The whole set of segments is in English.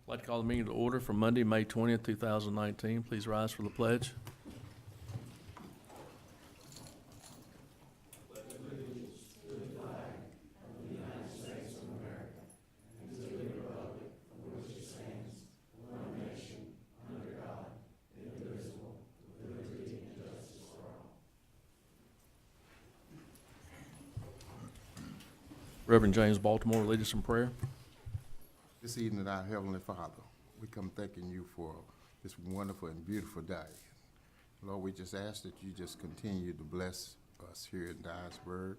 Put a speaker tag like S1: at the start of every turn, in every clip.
S1: I'd like to call the meeting to order for Monday, May 20th, 2019. Please rise for the pledge. Reverend James Baltimore, lead us in prayer.
S2: This evening, our Heavenly Father, we come thanking you for this wonderful and beautiful day. Lord, we just ask that you just continue to bless us here in Dyersburg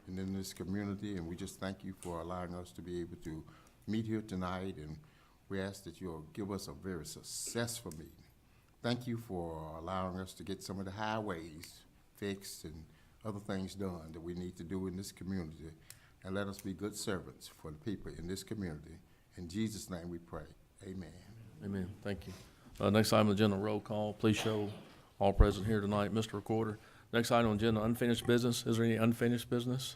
S2: and in this community, and we just thank you for allowing us to be able to meet here tonight, and we ask that you'll give us a very successful meeting. Thank you for allowing us to get some of the highways fixed and other things done that we need to do in this community, and let us be good servants for the people in this community. In Jesus' name we pray. Amen.
S1: Amen. Thank you. Next item on the agenda, roll call. Please show all present here tonight. Mr. Recorder. Next item on the agenda, unfinished business. Is there any unfinished business?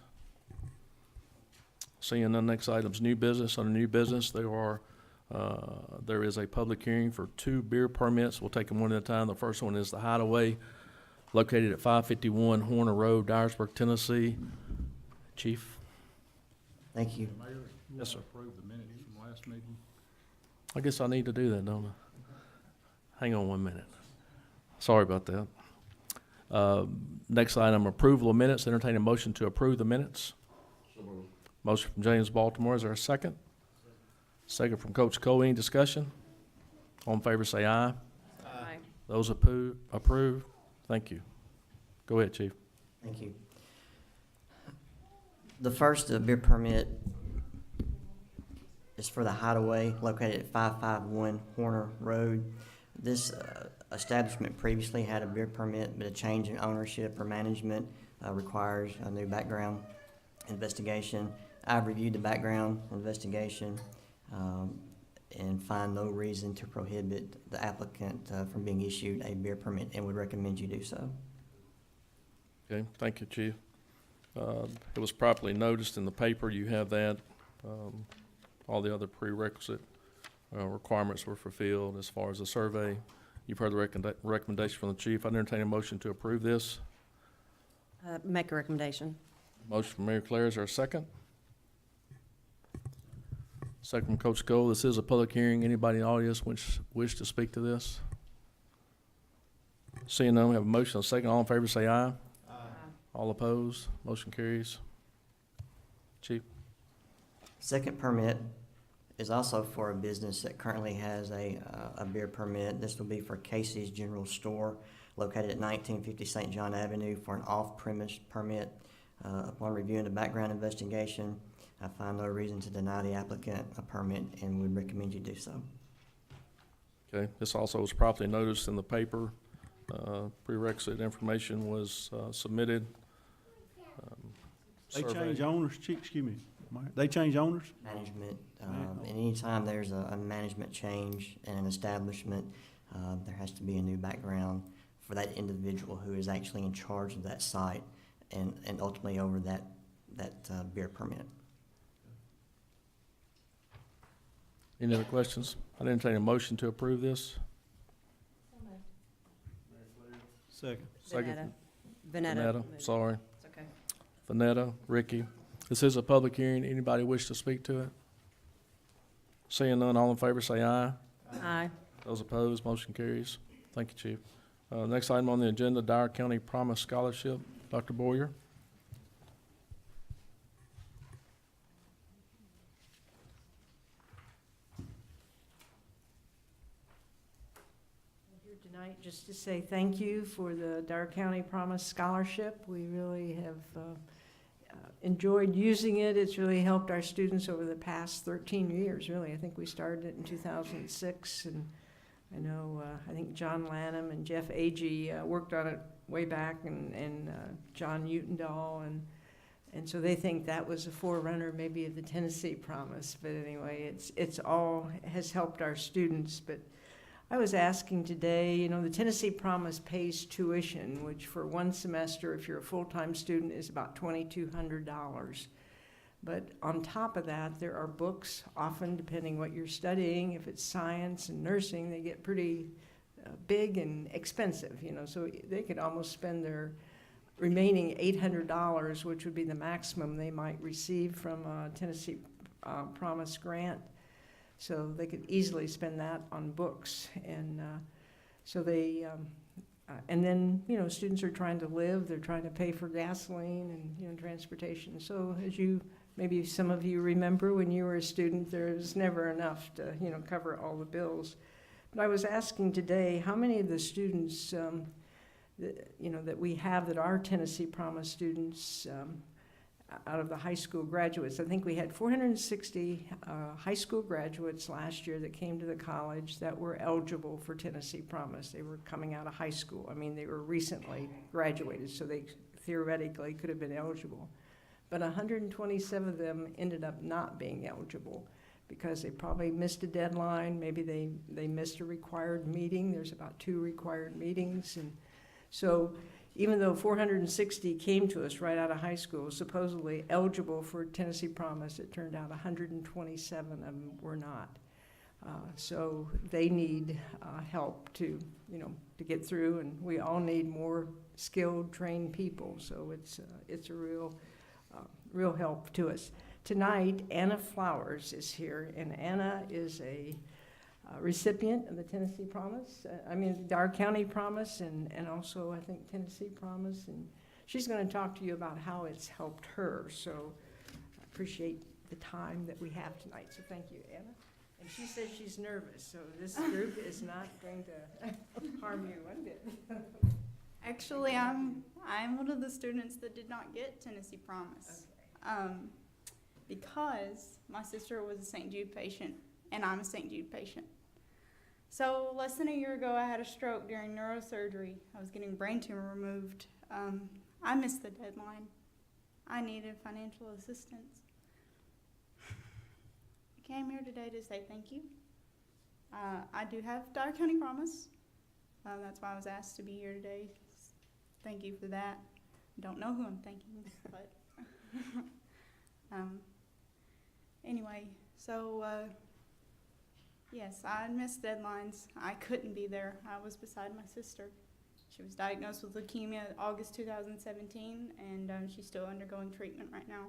S1: Seeing none, next item's new business. Under new business, there is a public hearing for 2 beer permits. We'll take them one at a time. The first one is the Hideaway, located at 551 Horner Road, Dyersburg, Tennessee. Chief.
S3: Thank you.
S4: Mayor, you
S1: Yes, sir.
S4: want to approve the minutes from last meeting?
S1: I guess I need to do that, don't I? Hang on 1 minute. Sorry about that. Next item, approval of minutes. Entertain a motion to approve the minutes. Motion from James Baltimore. Is there a second? Second from Coach Cole. Any discussion? All in favor say aye.
S5: Aye.
S1: Those approve. Thank you. Go ahead, Chief.
S3: Thank you. The first beer permit is for the Hideaway located at 551 Horner Road. This establishment previously had a beer permit, but a change in ownership or management requires a new background investigation. I've reviewed the background investigation and find no reason to prohibit the applicant from being issued a beer permit and would recommend you do so.
S1: Okay, thank you, Chief. It was properly noticed in the paper. You have that. All the other prerequisite requirements were fulfilled as far as the survey. You've heard the recommendation from the chief. I entertain a motion to approve this.
S5: Make a recommendation.
S1: Motion from Mayor Claire. Is there a second? Second from Coach Cole. This is a public hearing. Anybody in the audience wish to speak to this? Seeing none, we have a motion and a second. All in favor say aye. All opposed? Motion carries. Chief.
S3: Second permit is also for a business that currently has a beer permit. This will be for Casey's General Store located at 1950 St. John Avenue for an off-premise permit. Upon reviewing the background investigation, I find no reason to deny the applicant a permit and would recommend you do so.
S1: Okay, this also was properly noticed in the paper. Prerequisite information was submitted.
S4: They
S1: Survey.
S4: change owners, excuse me, Mayor, they change owners?
S3: Management, and anytime there's a management change in an establishment, there has to be a new background for that individual who is actually in charge of that site and ultimately over that beer permit.
S1: Any other questions? I entertain a motion to approve this.
S4: Second.
S1: Second.
S5: Vanetta.
S1: Vanetta, sorry.
S5: It's okay.
S1: Vanetta, Ricky. This is a public hearing. Anybody wish to speak to it? Seeing none, all in favor say aye.
S5: Aye.
S1: Those opposed, motion carries. Thank you, Chief. Next item on the agenda, Dyer County Promise Scholarship. Dr. Boyer.
S6: Here tonight just to say thank you for the Dyer County Promise Scholarship. We really have enjoyed using it. It's really helped our students over the past 13 years, really. I think we started it in 2006, and I know, I think John Lanham and Jeff Agee worked on it way back, and John Utendahl, and so they think that was a forerunner maybe of the Tennessee Promise. But anyway, it's all has helped our students. But I was asking today, you know, the Tennessee Promise pays tuition, which for one semester, if you're a full-time student, is about $2,200. But on top of that, there are books, often depending what you're studying. If it's science and nursing, they get pretty big and expensive, you know, so they could almost spend their remaining $800, which would be the maximum they might receive from a Tennessee Promise grant. So they could easily spend that on books. And so they, and then, you know, students are trying to live, they're trying to pay for gasoline and, you know, transportation. So as you, maybe some of you remember when you were a student, there was never enough to, you know, cover all the bills. But I was asking today, how many of the students, you know, that we have that are Tennessee Promise students out of the high school graduates? I think we had 460 high school graduates last year that came to the college that were eligible for Tennessee Promise. They were coming out of high school. I mean, they were recently graduated, so they theoretically could have been eligible. But 127 of them ended up not being eligible because they probably missed a deadline. Maybe they missed a required meeting. There's about 2 required meetings. And so even though 460 came to us right out of high school, supposedly eligible for Tennessee Promise, it turned out 127 of them were not. So they need help to, you know, to get through, and we all need more skilled, trained people. So it's a real help to us. Tonight, Anna Flowers is here, and Anna is a recipient of the Tennessee Promise, Dyer County Promise, and also I think Tennessee Promise, and she's going to talk to you about how it's helped her. So I appreciate the time that we have tonight. So thank you, Anna. And she says she's nervous, so this group is not going to harm you one bit.
S7: Actually, I'm one of the students that did not get Tennessee Promise, because my sister was a St. Jude patient, and I'm a St. Jude patient. So less than a year ago, I had a stroke during neurosurgery. I was getting brain tumor removed. I missed the deadline. I needed financial assistance. I came here today to say thank you. I do have Dyer County Promise. That's why I was asked to be here today. Thank you for that. Don't know who I'm thanking, but anyway, so yes, I missed deadlines. I couldn't be there. I was beside my sister. She was diagnosed with leukemia August 2017, and she's still undergoing treatment right now.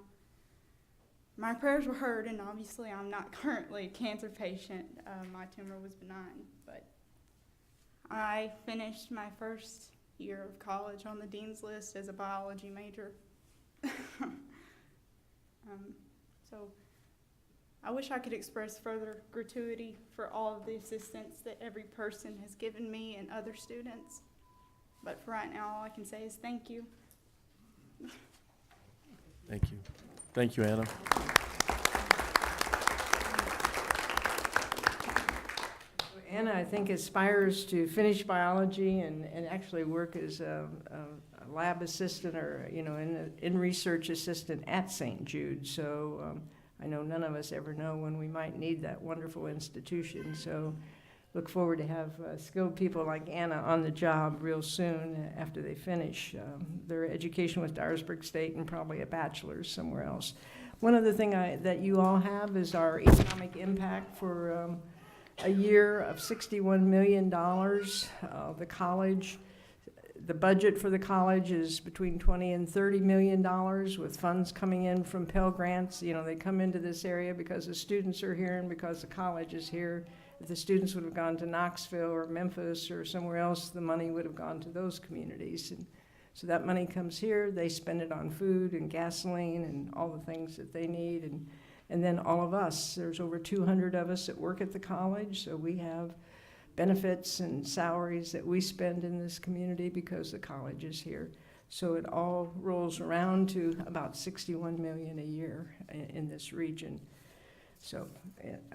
S7: My prayers were heard, and obviously I'm not currently a cancer patient. My tumor was benign, but I finished my first year of college on the dean's list as a biology major. So I wish I could express further gratuity for all of the assistance that every person has given me and other students. But for right now, all I can say is thank you.
S1: Thank you. Thank you, Anna.
S6: Anna, I think, aspires to finish biology and actually work as a lab assistant or, you know, in research assistant at St. Jude. So I know none of us ever know when we might need that wonderful institution. So look forward to have skilled people like Anna on the job real soon after they finish their education with Dyersburg State and probably a bachelor's somewhere else. One other thing that you all have is our economic impact for a year of $61 million. The college, the budget for the college is between $20 and $30 million with funds coming in from Pell Grants. You know, they come into this area because the students are here and because the college is here. If the students would have gone to Knoxville or Memphis or somewhere else, the money would have gone to those communities. And so that money comes here, they spend it on food and gasoline and all the things that they need. And then all of us, there's over 200 of us that work at the college, so we have benefits and salaries that we spend in this community because the college is here. So it all rolls around to about $61 million a year in this region. So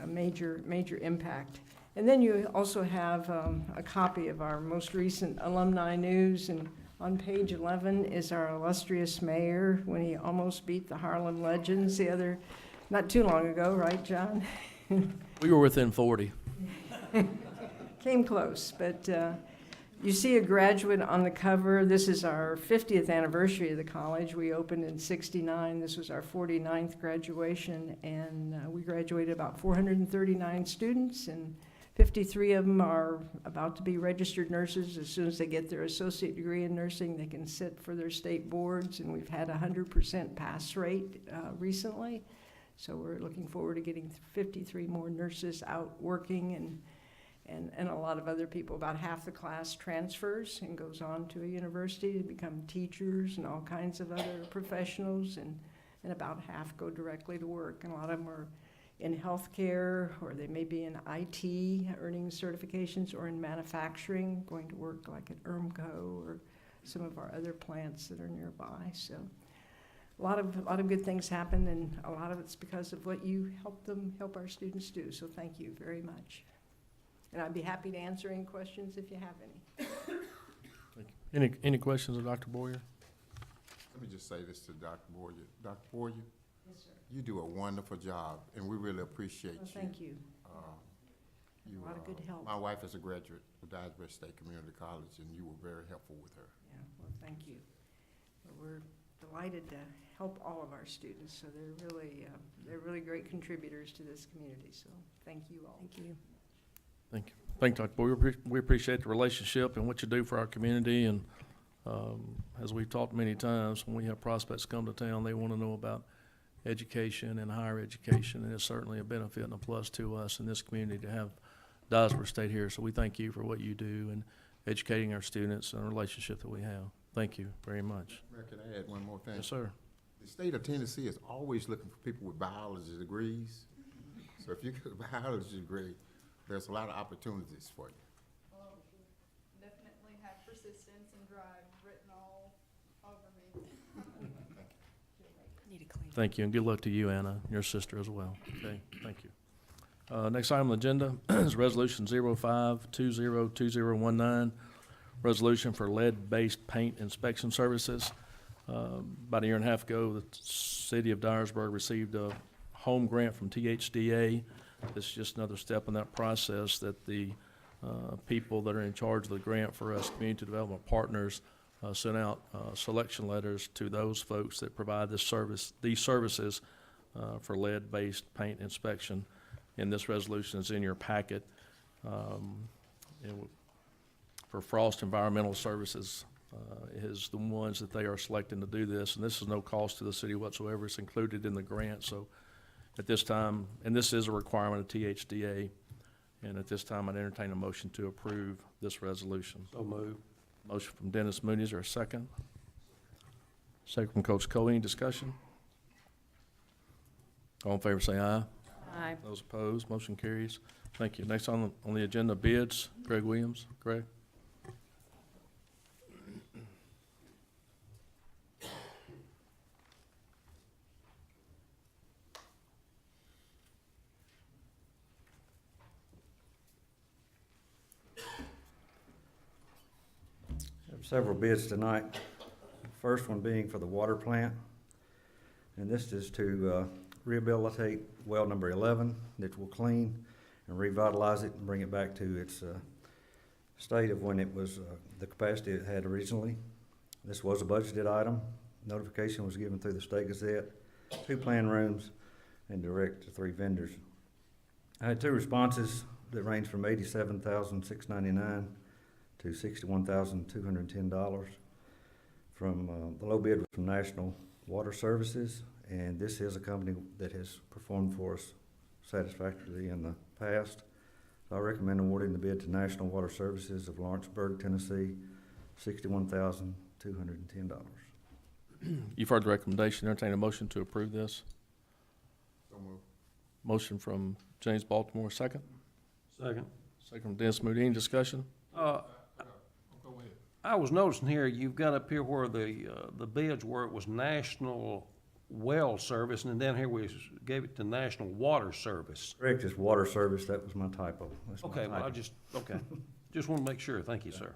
S6: a major impact. And then you also have a copy of our most recent alumni news, and on page 11 is our illustrious mayor when he almost beat the Harlem Legends not too long ago, right, John?
S1: We were within 40.
S6: Came close, but You see a graduate on the cover. This is our 50th anniversary of the college. We opened in '69. This was our 49th graduation, and we graduated about 439 students, and 53 of them are about to be registered nurses. As soon as they get their associate degree in nursing, they can sit for their state boards, and we've had a 100% pass rate recently. So we're looking forward to getting 53 more nurses out working, and a lot of other people. About half the class transfers and goes on to a university to become teachers and all kinds of other professionals, and about half go directly to work. And a lot of them are in healthcare, or they may be in IT, earning certifications, or in manufacturing, going to work like at ERMCO or some of our other plants that are nearby. So a lot of good things happen, and a lot of it's because of what you help our students do. So thank you very much. And I'd be happy to answer any questions if you have any.
S1: Any questions of Dr. Boyer?
S2: Let me just say this to Dr. Boyer. Dr. Boyer, yes, sir. You do a wonderful job, and we really appreciate
S6: Well,
S2: you.
S6: thank you. A lot of good help.
S2: My wife is a graduate of Dyersburg State Community College, and you were very helpful with her.
S6: Yeah, well, thank you. Well, we're delighted to help all of our students, so they're really great contributors to this community, so thank you all.
S5: Thank you.
S1: Thank you. Thank you, Dr. Boyer. We appreciate the relationship and what you do for our community. And as we've talked many times, when we have prospects come to town, they want to know about education and higher education. And it's certainly a benefit and a plus to us in this community to have Dyersburg State here. So we thank you for what you do and educating our students and the relationship that we have. Thank you very much.
S2: Mayor, can I add one more thing?
S1: Yes, sir.
S2: The state of Tennessee is always looking for people with biology degrees. So if you get a biology degree, there's a lot of opportunities for you.
S7: Oh, definitely have persistence and drive written all over me.
S5: Need to clean.
S1: Thank you, and good luck to you, Anna, and your sister as well. Okay, thank you. Next item on the agenda is Resolution 05202019, resolution for lead-based paint inspection services. About a year and a half ago, the city of Dyersburg received a home grant from THDA. This is just another step in that process that the people that are in charge of the grant for us, community development partners, sent out selection letters to those folks that provide these services for lead-based paint inspection. And this resolution is in your packet. For Frost Environmental Services is the ones that they are selecting to do this, and this is no cost to the city whatsoever. It's included in the grant. So at this time, and this is a requirement of THDA, and at this time I'd entertain a motion to approve this resolution.
S4: So moved.
S1: Motion from Dennis Mooney, is there a second? Second from Coach Cole. Any discussion? All in favor say aye.
S5: Aye.
S1: Those opposed, motion carries. Thank you. Next on the agenda, bids. Greg Williams. Greg?
S8: Have several bids tonight. First one being for the water plant. And this is to rehabilitate well number 11, that will clean and revitalize it and bring it back to its state of when it was the capacity it had originally. This was a budgeted item. Notification was given through the State Gazette, 2 plan rooms, and direct to 3 vendors. I had 2 responses that ranged from $87,699 to $61,210. From the low bid was from National Water Services, and this is a company that has performed for us satisfactorily in the past. So I recommend awarding the bid to National Water Services of Lawrenceburg, Tennessee, $61,210.
S1: You've heard the recommendation. Entertain a motion to approve this.
S2: So moved.
S1: Motion from James Baltimore, second.
S4: Second.
S1: Second from Dennis Moody. Any discussion?
S2: Go ahead.
S9: I was noticing here, you've got up here where the bids where it was National Well Service, and then down here we gave it to National Water Service.
S8: Correct, it's Water Service. That was my typo. That's my
S9: Okay, well,
S8: typo.
S9: just want to make sure. Thank you, sir.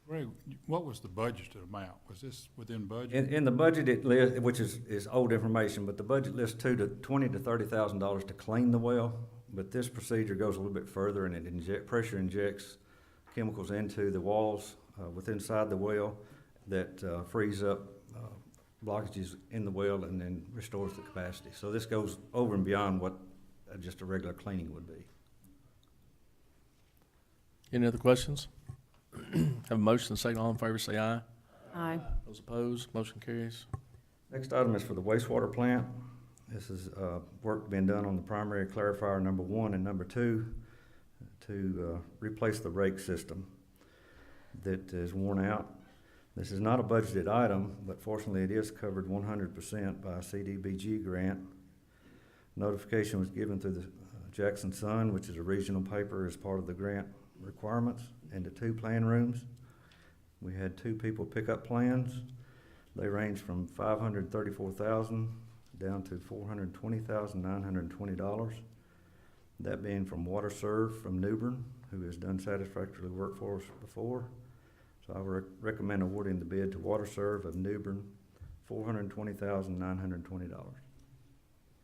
S10: Ray, what was the budgeted amount? Was this within budget?
S8: In the budget, it lists, which is old information, but the budget lists $20,000 to $30,000 to clean the well. But this procedure goes a little bit further, and it pressure injects chemicals into the walls within inside the well that frees up blockages in the well and then restores the capacity. So this goes over and beyond what just a regular cleaning would be.
S1: Any other questions? Have a motion and second. All in favor say aye.
S5: Aye.
S1: Those opposed, motion carries.
S8: Next item is for the wastewater plant. This is work being done on the primary clarifier number 1 and number 2 to replace the rake system that is worn out. This is not a budgeted item, but fortunately it is covered 100% by a CDBG grant. Notification was given through the Jackson Sun, which is a regional paper, as part of the grant requirements, and the 2 plan rooms. We had 2 people pick up plans. They range from $534,000 down to $420,920. That being from WaterServe from New Bern, who has done satisfactory work for us before. So I recommend awarding the bid to WaterServe of New Bern, $420,920.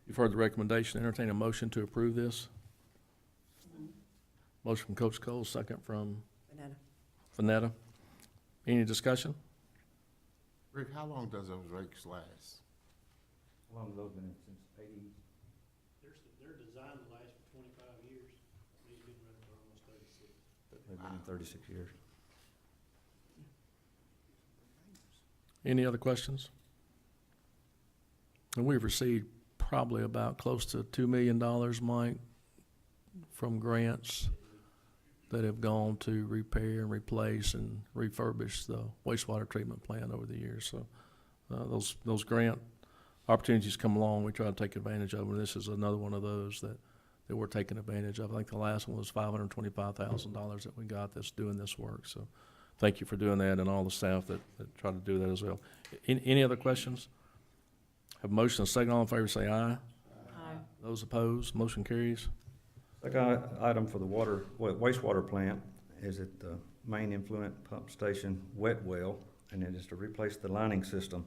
S1: You've heard the recommendation. Entertain a motion to approve this. Motion from Coach Cole, second from Vanetta. Any discussion?
S2: Rick, how long does those rakes last?
S8: How long have those been in, since 80?
S4: They're designed to last for 25 years. They've been running for almost 36.
S8: They've been in 36 years.
S1: Any other questions? And we've received probably about close to $2 million, Mike, from grants that have gone to repair and replace and refurbish the wastewater treatment plant over the years. So those grant opportunities come along, we try to take advantage of them. This is another one of those that we're taking advantage of. I think the last one was $525,000 that we got that's doing this work. So thank you for doing that, and all the staff that try to do that as well. Any other questions? Have a motion and a second. All in favor say aye.
S5: Aye.
S1: Those opposed, motion carries.
S8: Second item for the wastewater plant is at the main influent pump station wet well, and it is to replace the lining system.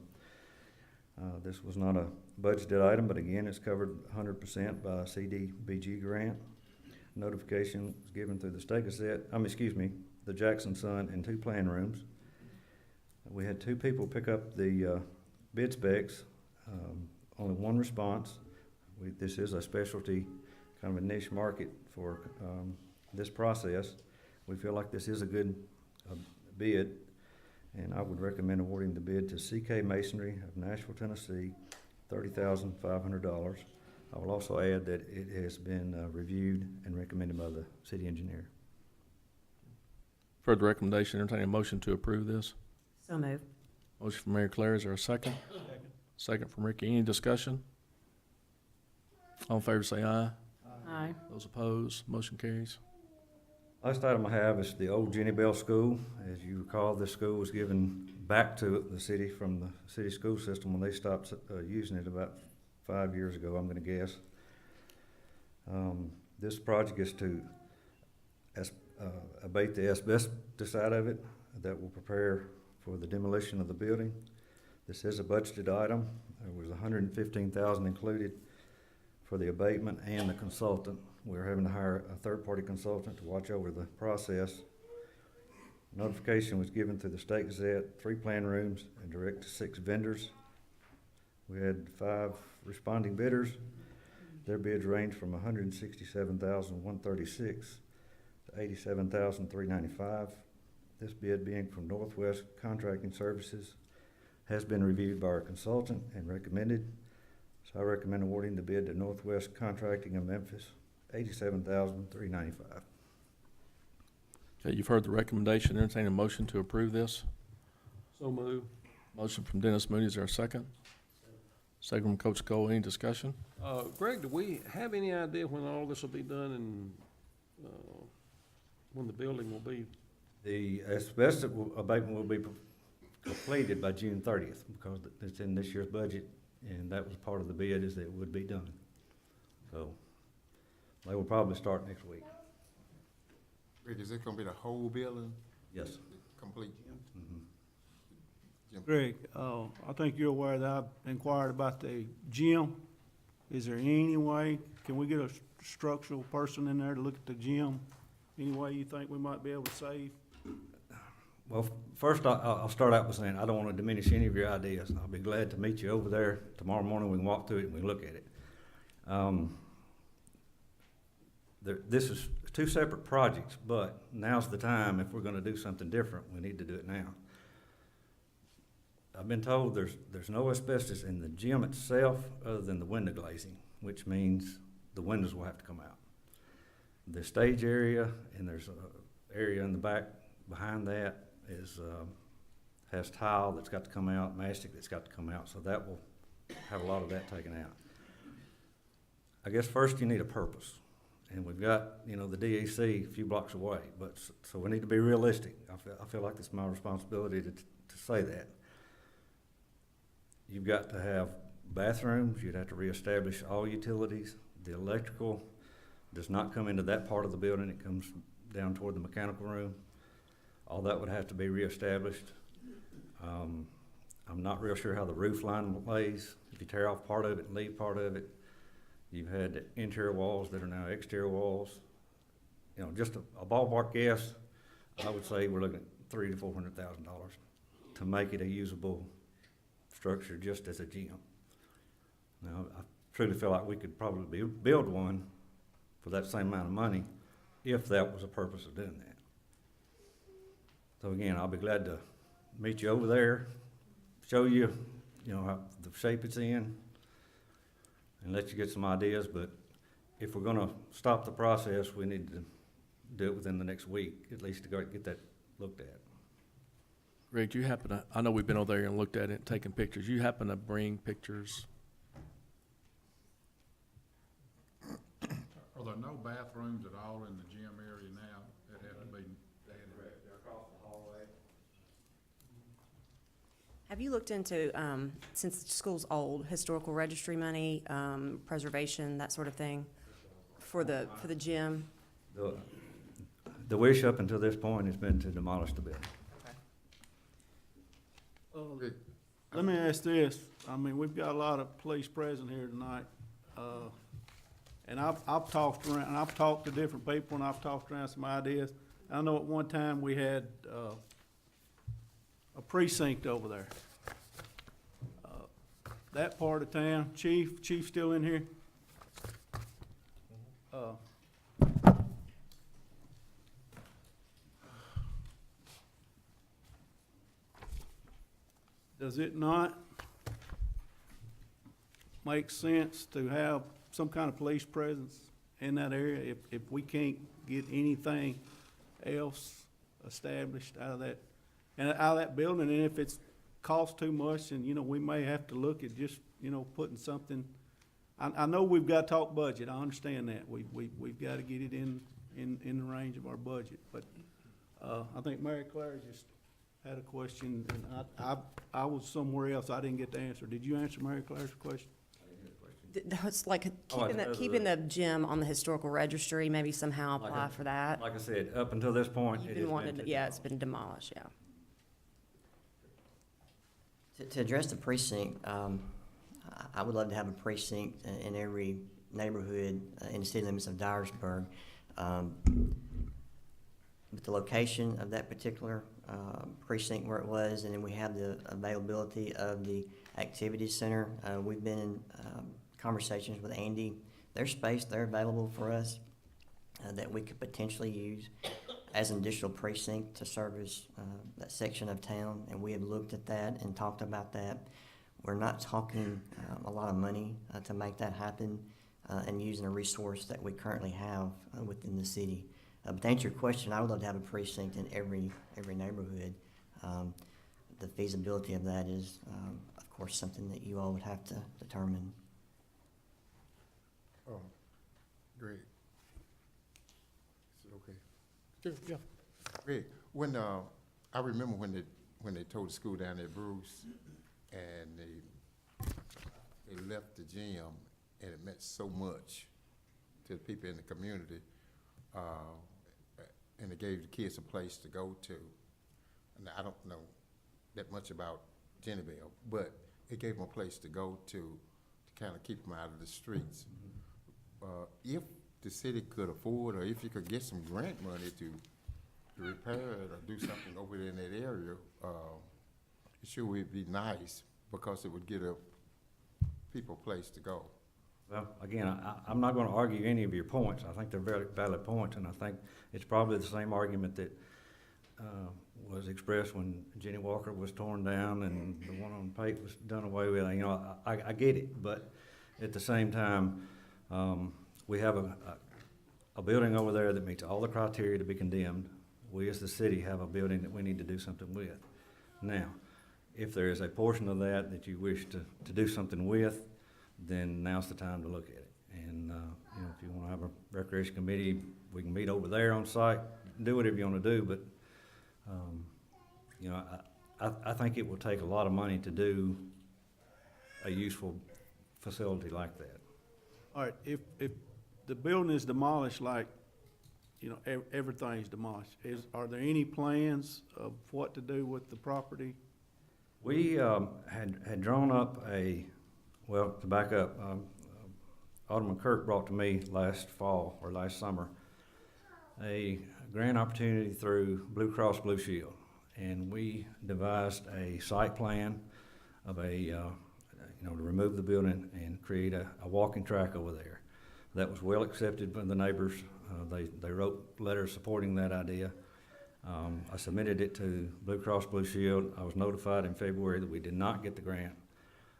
S8: This was not a budgeted item, but again, it's covered 100% by a CDBG grant. Notification was given through the State Gazette, the Jackson Sun, and 2 plan rooms. We had 2 people pick up the bid specs, only 1 response. This is a specialty, kind of a niche market for this process. We feel like this is a good bid, and I would recommend awarding the bid to CK Masonry of Nashville, Tennessee, $30,500. I will also add that it has been reviewed and recommended by the city engineer.
S1: Further recommendation, entertain a motion to approve this.
S5: So moved.
S1: Motion from Mayor Claire, is there a second? Second from Ricky. Any discussion? All in favor say aye.
S5: Aye.
S1: Those opposed, motion carries.
S8: Last item I have is the old Jenny Bell School. As you recall, this school was given back to the city from the city school system when they stopped using it about 5 years ago, I'm gonna guess. This project is to abate the asbestos out of it that will prepare for the demolition of the building. This is a budgeted item. There was $115,000 included for the abatement and the consultant. We're having to hire a third-party consultant to watch over the process. Notification was given through the State Gazette, 3 plan rooms, and direct to 6 vendors. We had 5 responding bidders. Their bids range from $167,136 to $87,395. This bid, being from Northwest Contracting Services, has been reviewed by our consultant and recommended. So I recommend awarding the bid to Northwest Contracting of Memphis, $87,395.
S1: Okay, you've heard the recommendation. Entertain a motion to approve this.
S9: So move.
S1: Motion from Dennis Mooney, is there a second? Second from Coach Cole. Any discussion?
S9: Greg, do we have any idea when all this will be done and, when the building will be?
S8: The asbestos abatement will be completed by June 30th because it's in this year's budget, and that was part of the bid, is that it would be done. So they will probably start next week.
S2: Rick, is it gonna be the whole building?
S8: Yes.
S2: Complete?
S8: Mhm.
S4: Greg, I think you're aware that I've inquired about the gym. Is there any way, can we get a structural person in there to look at the gym Any way you think we might be able to save?
S8: Well, first, I'll start out by saying, I don't want to diminish any of your ideas. I'll be glad to meet you over there tomorrow morning. We can walk through it and we can look at it. This is two separate projects, but now's the time, if we're gonna do something different, we need to do it now. I've been told there's no asbestos in the gym itself other than the window glazing, which means the windows will have to come out. The stage area, and there's a area in the back behind that has tile that's got to come out, mastic that's got to come out, so that will have a lot of that taken out. I guess first you need a purpose, and we've got, the DEC a few blocks away, but, so we need to be realistic. I feel like it's my responsibility to say that. You've got to have bathrooms, you'd have to reestablish all utilities. The electrical does not come into that part of the building, it comes down toward the mechanical room. All that would have to be reestablished. I'm not real sure how the roof line lays. If you tear off part of it and leave part of it, you've had interior walls that are now exterior walls. Just a ballpark guess, I would say we're looking at $300,000 to $400,000 to make it a usable structure just as a gym. Now, I truly feel like we could probably build one for that same amount of money if that was the purpose of doing that. So again, I'll be glad to meet you over there, show you, how the shape it's in, and let you get some ideas. But if we're gonna stop the process, we need to do it within the next week, at least to go get that looked at.
S1: Greg, do you happen to, I know we've been over there and looked at it, taking pictures. You happen to bring pictures?
S10: Are there no bathrooms at all in the gym area now that have to be added?
S8: They're across the hallway.
S5: Have you looked into, since the school's old, historical registry money, preservation, that sort of thing, for the gym?
S8: The wish up until this point has been to demolish the building.
S4: Let me ask this, we've got a lot of police present here tonight, and I've talked around, and I've talked to different people, and I've talked around some ideas. I know at one time we had, a precinct over there. That part of town, Chief still in here? Does it not make sense to have some kind of police presence in that area if we can't get anything else established out of that building? And if it's cost too much, and, we may have to look at just, putting something. I know we've got to talk budget. I understand that. We've got to get it in the range of our budget. But, I think Mary Claire just had a question, and I was somewhere else. I didn't get the answer. Did you answer Mary Claire's question?
S5: It's like keeping the gym on the historical registry, maybe somehow apply for that.
S8: Like I said, up until this point,
S5: You've
S8: it
S5: been
S8: has
S5: wanting,
S8: been to
S5: yeah, it's been demolished, yeah.
S3: To address the precinct, I would love to have a precinct in every neighborhood in the city limits of Dyersburg. With the location of that particular precinct where it was, and then we have the availability of the activity center. We've been in conversations with Andy. There's space there available for us that we could potentially use as an additional precinct to service that section of town, and we have looked at that and talked about that. We're not talking a lot of money to make that happen and using a resource that we currently have within the city. But to answer your question, I would love to have a precinct in every neighborhood. The feasibility of that is, of course, something that you all would have to determine.
S2: Oh, great. Is it okay?
S1: Sure, yeah.
S2: Great. I remember when they tore the school down at Bruce, and they left the gym, and it meant so much to the people in the community. And it gave the kids a place to go to. And I don't know that much about Jennyville, but it gave them a place to go to kind of keep them out of the streets. If the city could afford, or if you could get some grant money to repair it or do something over there in that area, it sure would be nice, because it would get people a place to go.
S8: Well, again, I'm not gonna argue any of your points. I think they're very valid points, and I think it's probably the same argument that, was expressed when Jenny Walker was torn down and the one on Pate was done away with. You know, I get it, but at the same time, we have a building over there that meets all the criteria to be condemned. We as the city have a building that we need to do something with. Now, if there is a portion of that that you wish to do something with, then now's the time to look at it. And, you know, if you wanna have a recreation committee, we can meet over there on site, do whatever you wanna do, but, you know, I think it will take a lot of money to do a useful facility like that.
S4: All right, if the building is demolished, like, you know, everything's demolished, are there any plans of what to do with the property?
S8: We had drawn up well, to back up, Alderman Kirk brought to me last fall or last summer a grant opportunity through Blue Cross Blue Shield. And we devised a site plan of to remove the building and create a walking track over there. That was well accepted by the neighbors. They wrote letters supporting that idea. I submitted it to Blue Cross Blue Shield. I was notified in February that we did not get the grant.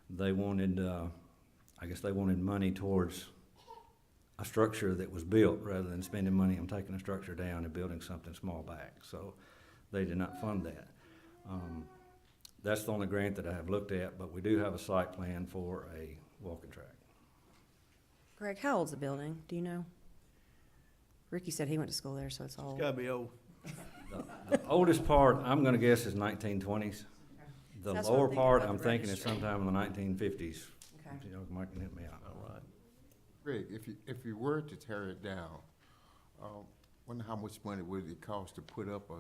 S8: They wanted, I guess they wanted money towards a structure that was built rather than spending money on taking a structure down and building something small back. So they did not fund that. That's the only grant that I have looked at, but we do have a site plan for a walking track.
S5: Greg, how old's the building? Do you know? Ricky said he went to school there, so it's old.
S4: It's gotta be old.
S8: The oldest part, I'm gonna guess, is 1920s. The
S5: That's what I'm
S8: lower
S5: thinking
S8: part,
S5: about
S8: I'm
S5: the
S8: thinking is
S5: registry.
S8: sometime in the 1950s.
S5: Okay.
S8: You know, Mike can hit me out.
S9: All right.
S2: Greg, if you were to tear it down, wonder how much money would it cost to put up a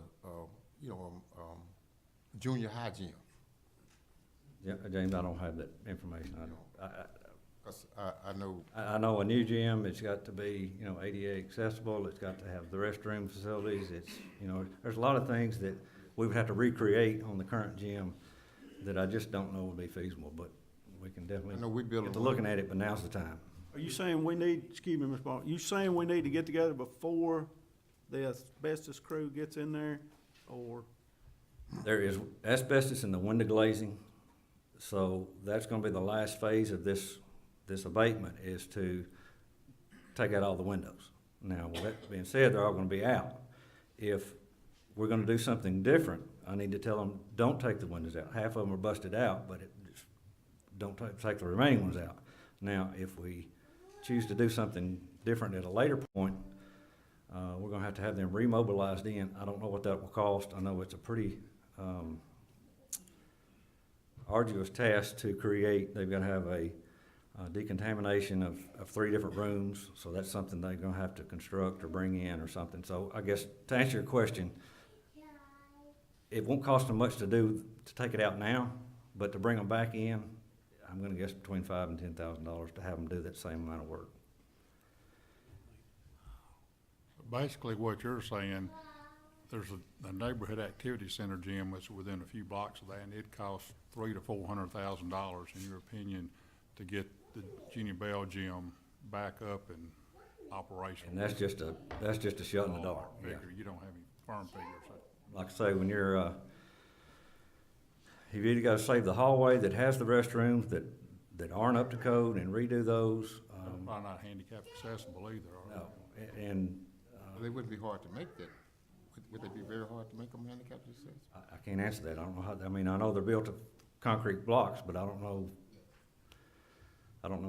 S2: junior high gym?
S8: Yeah, James, I don't have that information.
S2: Cause I know,
S8: I know a new gym, it's got to be, you know, ADA accessible, it's got to have the restroom facilities, it's, you know, there's a lot of things that we would have to recreate on the current gym that I just don't know would be feasible, but we can definitely
S2: I know we built
S8: get to
S2: a
S8: looking at it, but now's the time.
S4: Are you saying we need, excuse me, Ms. Ball, you saying we need to get together before the asbestos crew gets in there, or?
S8: There is asbestos in the window glazing, so that's gonna be the last phase of this abatement, is to take out all the windows. Now, with that being said, they're all gonna be out. If we're gonna do something different, I need to tell them, don't take the windows out. Half of them are busted out, but don't take the remaining ones out. Now, if we choose to do something different at a later point, we're gonna have to have them remobilized in. I don't know what that will cost. I know it's a pretty arduous task to create. They've gotta have a decontamination of 3 different rooms, so that's something they're gonna have to construct or bring in or something. So I guess to answer your question, it won't cost them much to take it out now, but to bring them back in, I'm gonna guess between $5,000 and $10,000 to have them do that same amount of work.
S10: Basically, what you're saying, there's a neighborhood activity center gym that's within a few blocks of that, and it costs $300,000 to $400,000, in your opinion, to get the Jeannie Bell gym back up and operational.
S8: And that's just a shot in the dark. Yeah.
S10: Figure, you don't have any firm figures.
S8: Like I say, when you've either gotta save the hallway that has the restrooms that aren't up to code and redo those.
S10: Probably not handicap accessible either, are
S8: No, and
S2: they wouldn't be hard to make that. Would they be very hard to make them handicap accessible?
S8: I can't answer that. I don't know how, I mean, I know they're built of concrete blocks, but I don't know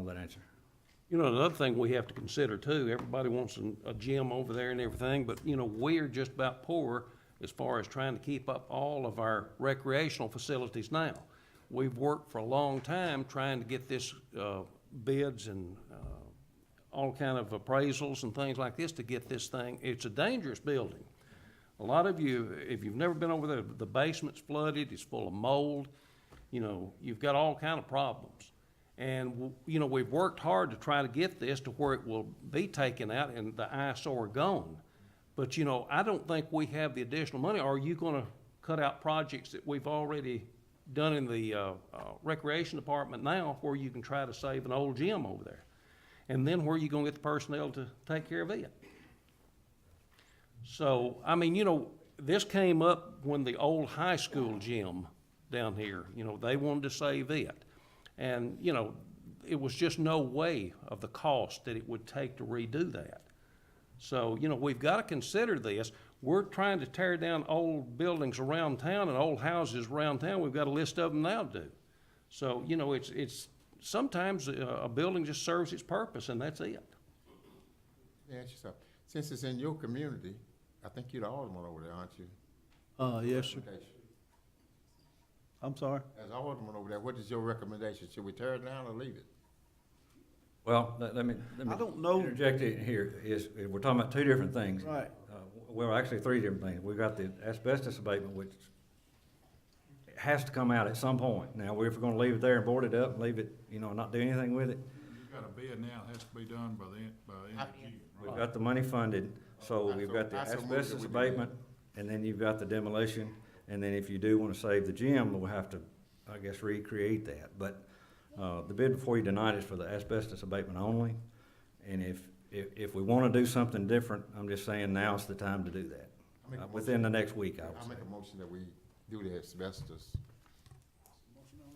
S8: that answer.
S9: You know, another thing we have to consider too, everybody wants a gym over there and everything, but you know, we're just about poor as far as trying to keep up all of our recreational facilities now. We've worked for a long time trying to get this, bids and, all kind of appraisals and things like this to get this thing. It's a dangerous building. A lot of you, if you've never been over there, the basement's flooded, it's full of mold, you know, you've got all kind of problems. And, you know, we've worked hard to try to get this to where it will be taken out and the eyesore gone. But, you know, I don't think we have the additional money. Are you gonna cut out projects that we've already done in the recreation department now where you can try to save an old gym over there? And then where are you gonna get the personnel to take care of it? So, I mean, you know, this came up when the old high school gym down here, you know, they wanted to save it. And, you know, it was just no way of the cost that it would take to redo that. So, you know, we've got to consider this. We're trying to tear down old buildings around town and old houses around town. We've got a list of them now to do. So, you know, it's sometimes a building just serves its purpose and that's it.
S2: Let me ask you something. Since it's in your community, I think you're the alderman over there, aren't you?
S4: Yes, sir. I'm sorry?
S2: As alderman over there, what is your recommendation? Should we tear it down or leave it?
S8: Well, let me
S4: I don't know.
S8: interject it here. We're talking about two different things.
S4: Right.
S8: Well, actually, three different things. We've got the asbestos abatement, which has to come out at some point. Now, if we're gonna leave it there and board it up and leave it, you know, not do anything with it,
S10: You've got a bid now, it has to be done by the end of June.
S8: we've got the money funded. So we've got the
S2: I so moved that
S8: asbestos
S2: we do that.
S8: abatement, and then you've got the demolition. And then if you do wanna save the gym, we'll have to, I guess, recreate that. But the bid before you tonight is for the asbestos abatement only. And if we wanna do something different, I'm just saying now's the time to do that.
S2: I make a
S8: Within the next week, I would
S2: I'll
S8: say.
S2: make a motion that we do the asbestos.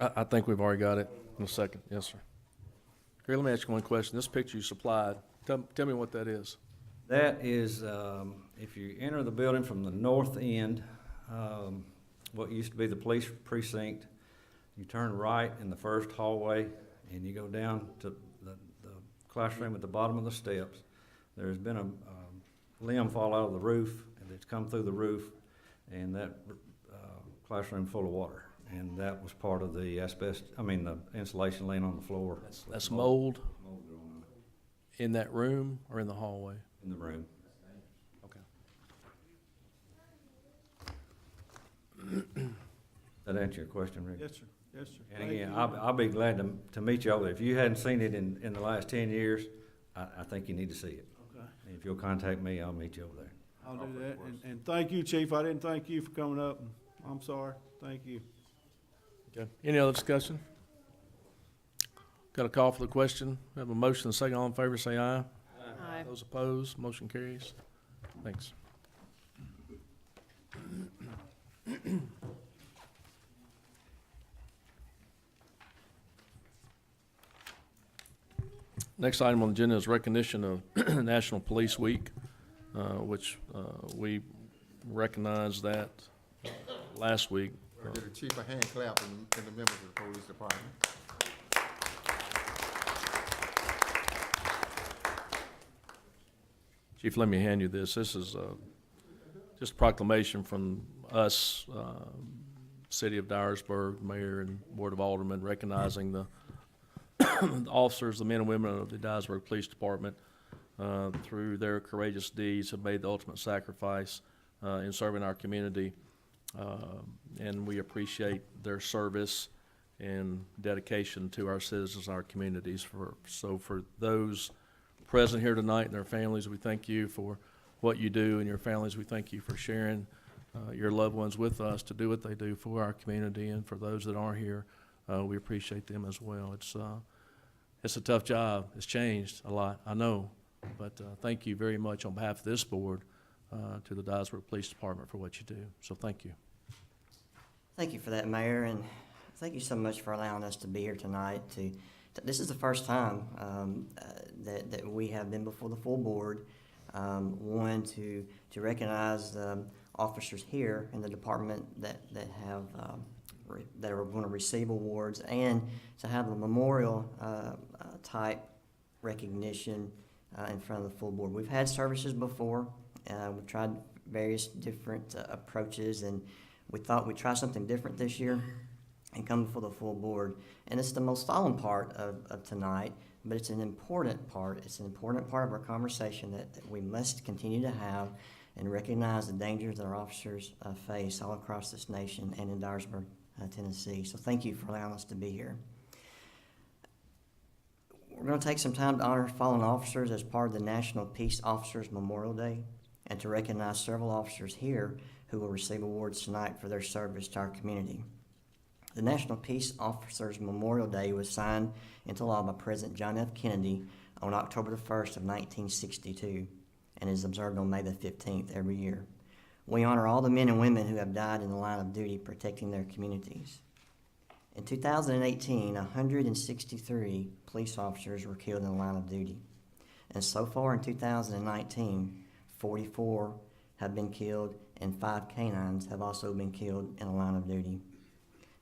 S1: I think we've already got it in a second. Yes, sir. Gary, let me ask you one question. This picture you supplied, tell me what that is.
S8: That is, if you enter the building from the north end, what used to be the police precinct, you turn right in the first hallway and you go down to the classroom at the bottom of the steps. There's been a limb fall out of the roof and it's come through the roof, and that classroom full of water. And that was part of the the insulation laying on the floor.
S1: That's mold
S8: Mold growing
S1: in that room or in the hallway?
S8: in the room.
S1: Okay.
S8: That answer your question, Rick?
S4: Yes, sir. Yes, sir.
S8: And
S4: Thank
S8: again,
S4: you.
S8: I'll be glad to meet you over there. If you hadn't seen it in the last 10 years, I think you need to see it.
S4: Okay,
S8: And if you'll contact me, I'll meet you over there.
S4: I'll do that. And thank you, Chief. I didn't thank you for coming up. I'm sorry. Thank you.
S1: Okay. Any other discussion? Got a call for the question. We have a motion and a second. All in favor, say aye.
S5: Aye.
S1: Those opposed, motion carries. Thanks. Next item on the agenda is recognition of National Police Week, which we recognized that last week.
S2: Give the chief a hand clap and the members of the police department.
S1: Chief, let me hand you this. This is just a proclamation from us, City of Dyersburg, Mayor and Board of Aldermen, recognizing the officers, the men and women of the Dyersburg Police Department, through their courageous deeds, have made the ultimate sacrifice in serving our community. And we appreciate their service and dedication to our citizens and our communities. So for those present here tonight and their families, we thank you for what you do, and your families, we thank you for sharing your loved ones with us to do what they do for our community. And for those that aren't here, we appreciate them as well. It's a tough job. It's changed a lot, I know, but thank you very much on behalf of this board to the Dyersburg Police Department for what you do. So thank you.
S3: Thank you for that, Mayor, and thank you so much for allowing us to be here tonight. This is the first time that we have been before the full board. One, to recognize officers here in the department that are going to receive awards, and to have a memorial type recognition in front of the full board. We've had services before. We've tried various different approaches, and we thought we'd try something different this year and come before the full board. And it's the most solemn part of tonight, but it's an important part. It's an important part of our conversation that we must continue to have and recognize the dangers that our officers face all across this nation and in Dyersburg, Tennessee. So thank you for allowing us to be here. We're going to take some time to honor fallen officers as part of the National Peace Officers Memorial Day and to recognize several officers here who will receive awards tonight for their service to our community. The National Peace Officers Memorial Day was signed into law by President John F. Kennedy on October the 1st of 1962 and is observed on May the 15th every year. We honor all the men and women who have died in the line of duty protecting their communities. In 2018, 163 police officers were killed in the line of duty. And so far in 2019, 44 have been killed and 5 canines have also been killed in the line of duty.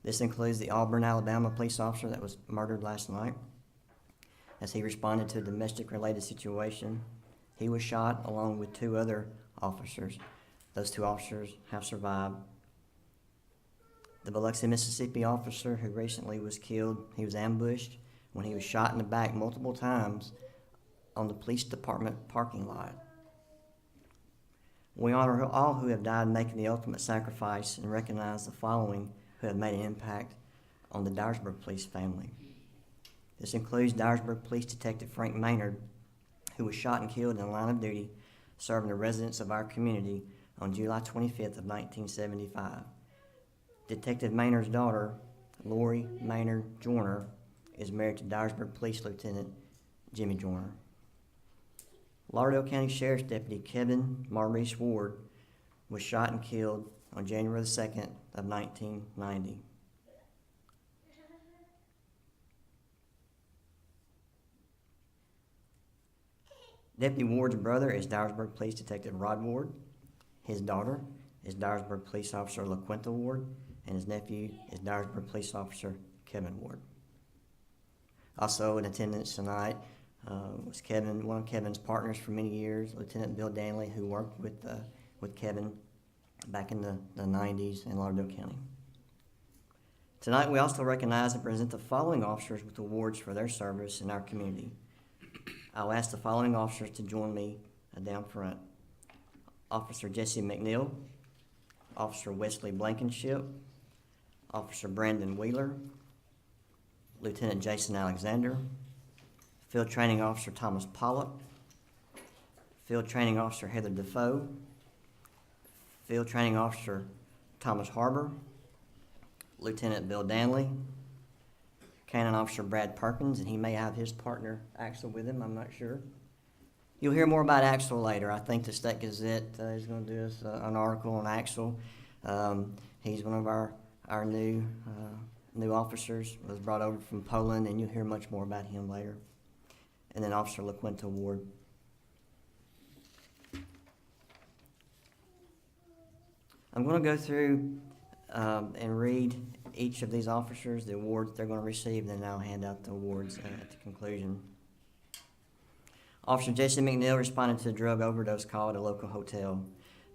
S3: This includes the Auburn, Alabama police officer that was murdered last night as he responded to a domestic-related situation. He was shot along with 2 other officers. Those 2 officers have survived. The Biloxi, Mississippi officer who recently was killed, he was ambushed when he was shot in the back multiple times on the police department parking lot. We honor all who have died making the ultimate sacrifice and recognize the following who have made an impact on the Dyersburg police family. This includes Dyersburg Police Detective Frank Maynard, who was shot and killed in the line of duty serving the residents of our community on July 25th of 1975. Detective Maynard's daughter, Lori Maynard Joyner, is married to Dyersburg Police Lieutenant Jimmy Joyner. Lauderdale County Sheriff's Deputy Kevin Maurice Ward was shot and killed on January the 2nd of 1990. Deputy Ward's brother is Dyersburg Police Detective Rod Ward. His daughter is Dyersburg Police Officer LaQuinta Ward, and his nephew is Dyersburg Police Officer Kevin Ward. Also in attendance tonight was one of Kevin's partners for many years, Lieutenant Bill Danley, who worked with Kevin back in the 90s in Lauderdale County. Tonight we also recognize and present the following officers with awards for their service in our community. I'll ask the following officers to join me down front. Officer Jesse McNeil, Officer Wesley Blankenship, Officer Brandon Wheeler, Lieutenant Jason Alexander, Field Training Officer Thomas Pollock, Field Training Officer Heather Defoe, Field Training Officer Thomas Harbor, Lieutenant Bill Danley, Cannon Officer Brad Perkins, and he may have his partner Axel with him, I'm not sure. You'll hear more about Axel later. I think the State Gazette is going to do us an article on Axel. He's one of our new officers, was brought over from Poland, and you'll hear much more about him later. And then Officer LaQuinta Ward. I'm going to go through and read each of these officers, the awards they're going to receive, and then I'll hand out the awards at the conclusion. Officer Jesse McNeil responded to a drug overdose call at a local hotel.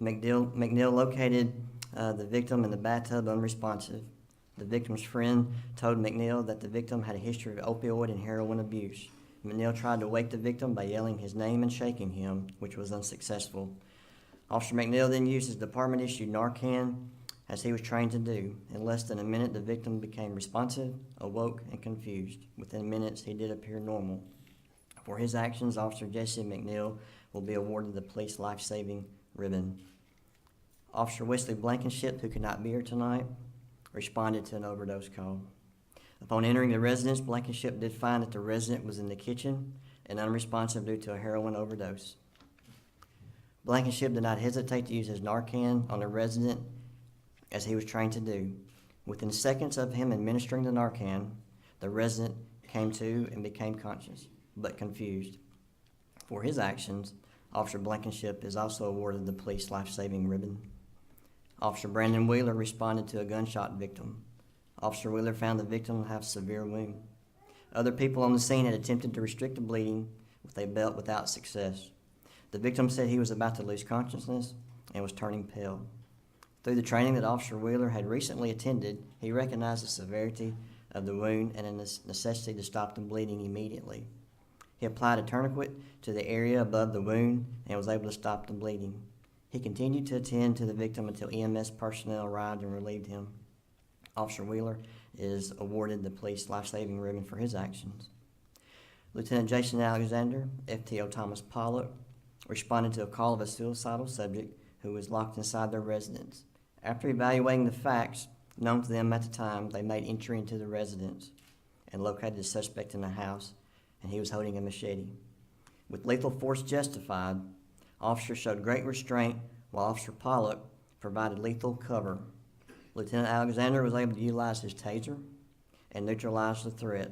S3: McNeil located the victim in the bathtub unresponsive. The victim's friend told McNeil that the victim had a history of opioid and heroin abuse. McNeil tried to wake the victim by yelling his name and shaking him, which was unsuccessful. Officer McNeil then used his department-issued Narcan, as he was trained to do. In less than a minute, the victim became responsive, awoke, and confused. Within minutes, he did appear normal. For his actions, Officer Jesse McNeil will be awarded the Police Life-Saving Ribbon. Officer Wesley Blankenship, who could not be here tonight, responded to an overdose call. Upon entering the residence, Blankenship did find that the resident was in the kitchen and unresponsive due to a heroin overdose. Blankenship did not hesitate to use his Narcan on the resident as he was trained to do. Within seconds of him administering the Narcan, the resident came to and became conscious, but confused. For his actions, Officer Blankenship is also awarded the Police Life-Saving Ribbon. Officer Brandon Wheeler responded to a gunshot victim. Officer Wheeler found the victim to have a severe wound. Other people on the scene had attempted to restrict the bleeding with a belt without success. The victim said he was about to lose consciousness and was turning pale. Through the training that Officer Wheeler had recently attended, he recognized the severity of the wound and a necessity to stop the bleeding immediately. He applied a tourniquet to the area above the wound and was able to stop the bleeding. He continued to attend to the victim until EMS personnel arrived and relieved him. Officer Wheeler is awarded the Police Life-Saving Ribbon for his actions. Lieutenant Jason Alexander, FTO Thomas Pollock, responded to a call of a suicidal subject who was locked inside their residence. After evaluating the facts known to them at the time, they made entry into the residence and located the suspect in the house, and he was holding a machete. With lethal force justified, officers showed great restraint while Officer Pollock provided lethal cover. Lieutenant Alexander was able to utilize his taser and neutralize the threat.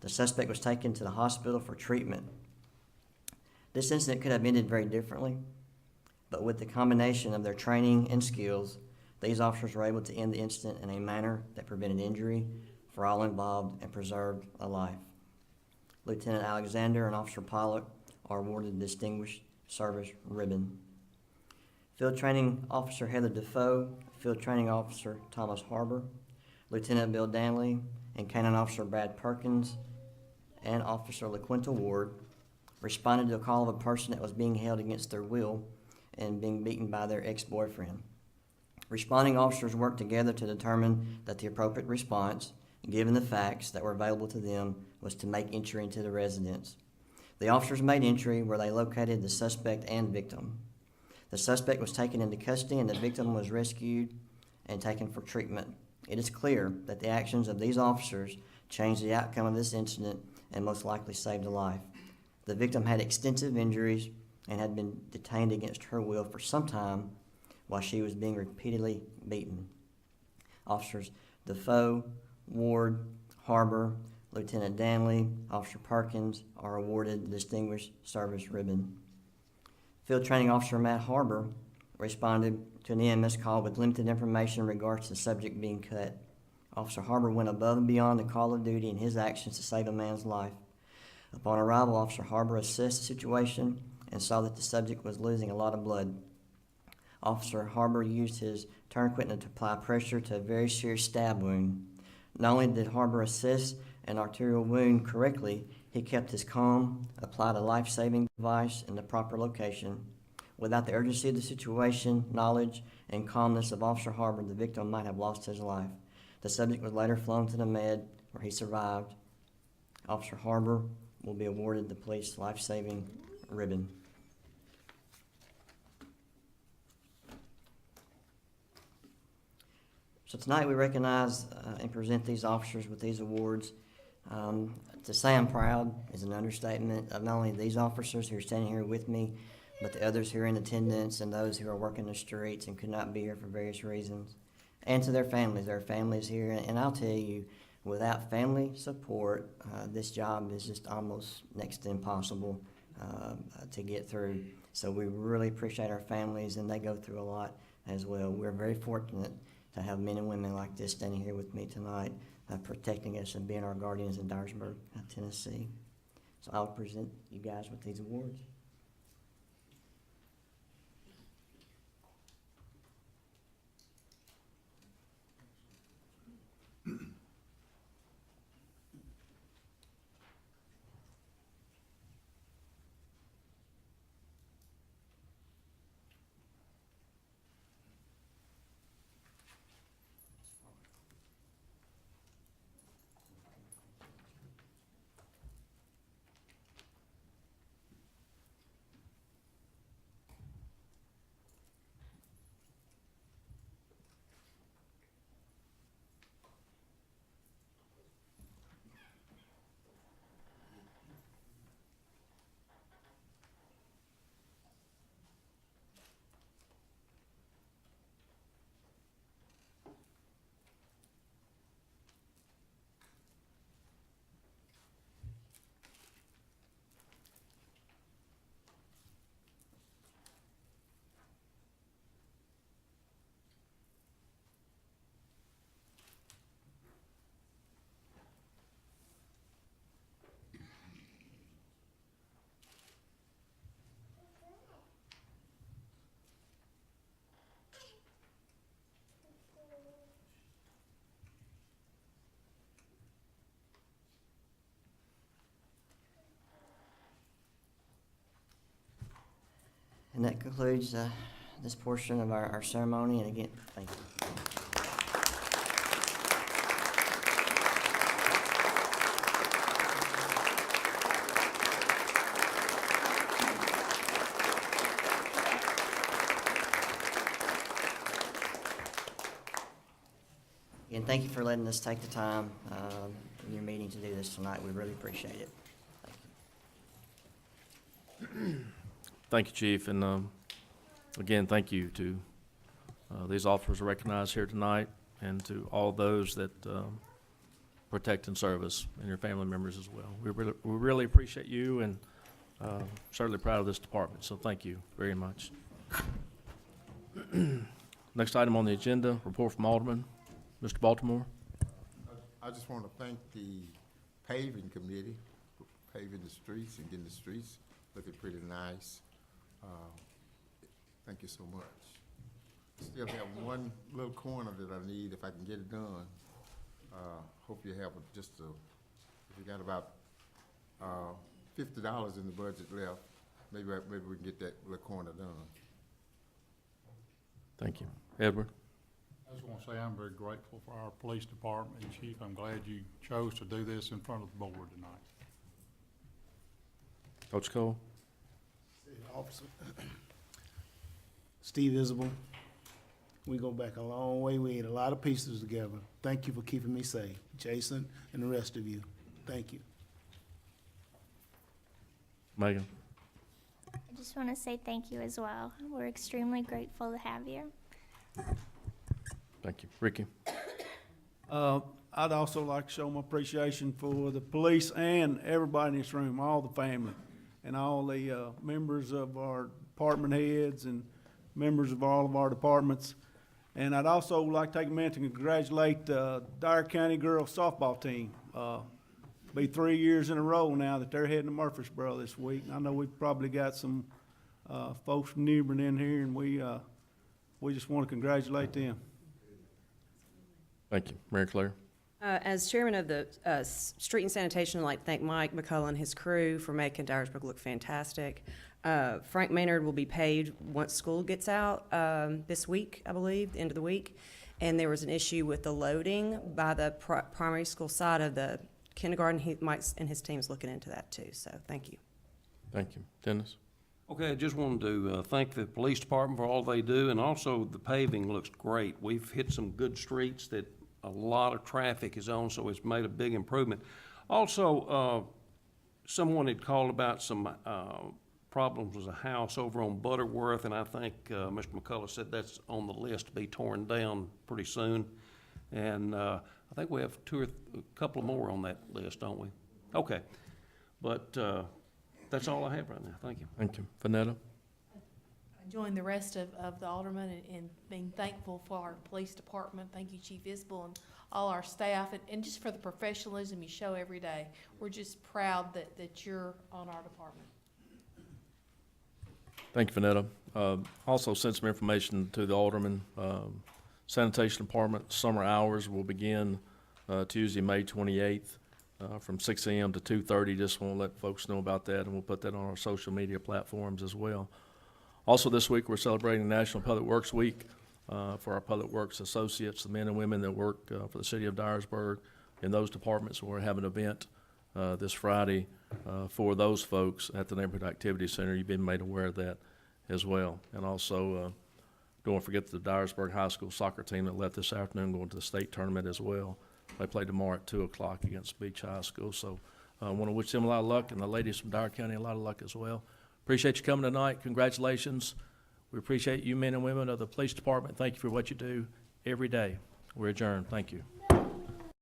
S3: The suspect was taken to the hospital for treatment. This incident could have ended very differently, but with the combination of their training and skills, these officers were able to end the incident in a manner that prevented injury for all involved and preserved a life. Lieutenant Alexander and Officer Pollock are awarded the Distinguished Service Ribbon. Field Training Officer Heather Defoe, Field Training Officer Thomas Harbor, Lieutenant Bill Danley, and Canine Officer Brad Perkins, and Officer LaQuinta Ward responded to a call of a person that was being held against their will and being beaten by their ex-boyfriend. Responding officers worked together to determine that the appropriate response, given the facts that were available to them, was to make entry into the residence. The officers made entry where they located the suspect and victim. The suspect was taken into custody and the victim was rescued and taken for treatment. It is clear that the actions of these officers changed the outcome of this incident and most likely saved a life. The victim had extensive injuries and had been detained against her will for some time while she was being repeatedly beaten. Officers Defoe, Ward, Harbor, Lieutenant Danley, Officer Perkins are awarded the Distinguished Service Ribbon. Field Training Officer Matt Harbor responded to an EMS call with limited information in regards to the subject being cut. Officer Harbor went above and beyond the call of duty in his actions to save a man's life. Upon arrival, Officer Harbor assessed the situation and saw that the subject was losing a lot of blood. Officer Harbor used his turn equipment to apply pressure to a very serious stab wound. Not only did Harbor assess an arterial wound correctly, he kept his calm, applied a life-saving device in the proper location. Without the urgency of the situation, knowledge, and calmness of Officer Harbor, the victim might have lost his life. The subject was later flown to the med, where he survived. Officer Harbor will be awarded the Police Life-Saving Ribbon. So tonight we recognize and present these officers with these awards. To say I'm proud is an understatement of not only these officers who are standing here with me, but the others who are in attendance and those who are working the streets and could not be here for various reasons. And to their families here. And I'll tell you, without family support, this job is just almost next to impossible to get through. So we really appreciate our families, and they go through a lot as well. We're very fortunate to have men and women like this standing here with me tonight, protecting us and being our guardians in Dyersburg, Tennessee. So I'll present you guys with these awards. And that concludes this portion of our ceremony. And again, thank you. And thank you for letting us take the time in your meeting to do this tonight. We really appreciate it.
S1: Thank you, Chief, and again, thank you to these officers recognized here tonight, and to all those that protect and serve us, and your family members as well. We really appreciate you, and certainly proud of this department, so thank you very much. Next item on the agenda, report from Alderman. Mr. Baltimore.
S2: I just want to thank the paving committee for paving the streets and getting the streets looking pretty nice. Thank you so much. Still have one little corner that I need if I can get it done. Hope you have if you got about $50 in the budget left, maybe we can get that little corner done.
S1: Thank you. Edward.
S10: I just want to say I'm very grateful for our police department, and Chief, I'm glad you chose to do this in front of the board tonight.
S1: Coach Cole.
S11: Officer Steve Isabel, we go back a long way. We ate a lot of pieces together. Thank you for keeping me safe. Jason and the rest of you, thank you.
S1: Megan.
S12: I just want to say thank you as well. We're extremely grateful to have you.
S1: Thank you. Ricky.
S4: I'd also like to show my appreciation for the police and everybody in this room, all the family, and all the members of our department heads and members of all of our departments. And I'd also like to take a minute to congratulate the Dyer County girls softball team. Be 3 years in a row now that they're heading to Murfreesboro this week. I know we've probably got some folks from New Bern in here, and we just want to congratulate them.
S1: Thank you. Mary Claire.
S5: As chairman of the Street and Sanitation, I'd like to thank Mike McCullough and his crew for making Dyersburg look fantastic. Frank Maynard will be paid once school gets out this week, I believe, the end of the week. And there was an issue with the loading by the primary school side of the kindergarten. Mike and his team is looking into that too, so thank you.
S1: Thank you. Dennis.
S9: Okay, I just wanted to thank the police department for all they do, and also the paving looks great. We've hit some good streets that a lot of traffic is on, so it's made a big improvement. Also, someone had called about some problems with a house over on Butterworth, and I think Mr. McCullough said that's on the list to be torn down pretty soon. And I think we have a couple more on that list, don't we? Okay, but that's all I have right now. Thank you.
S1: Thank you. Vanetta.
S13: Join the rest of the aldermen in being thankful for our police department. Thank you, Chief Isbell, and all our staff, and just for the professionalism you show every day. We're just proud that you're on our department.
S1: Thank you, Vanetta. Also sent some information to the Alderman. Sanitation Department summer hours will begin Tuesday, May 28th from 6 a.m. to 2:30. Just want to let folks know about that, and we'll put that on our social media platforms as well. Also this week, we're celebrating National Public Works Week for our Public Works associates, the men and women that work for the city of Dyersburg in those departments. We're having an event this Friday for those folks at the Neighborhood Activity Center. You've been made aware of that as well. And also, don't forget the Dyersburg High School soccer team that left this afternoon going to the state tournament as well. They play tomorrow at 2 o'clock against Beach High School. So I want to wish them a lot of luck, and the ladies from Dyer County a lot of luck as well. Appreciate you coming tonight. Congratulations. We appreciate you men and women of the police department. Thank you for what you do every day. We're adjourned. Thank you.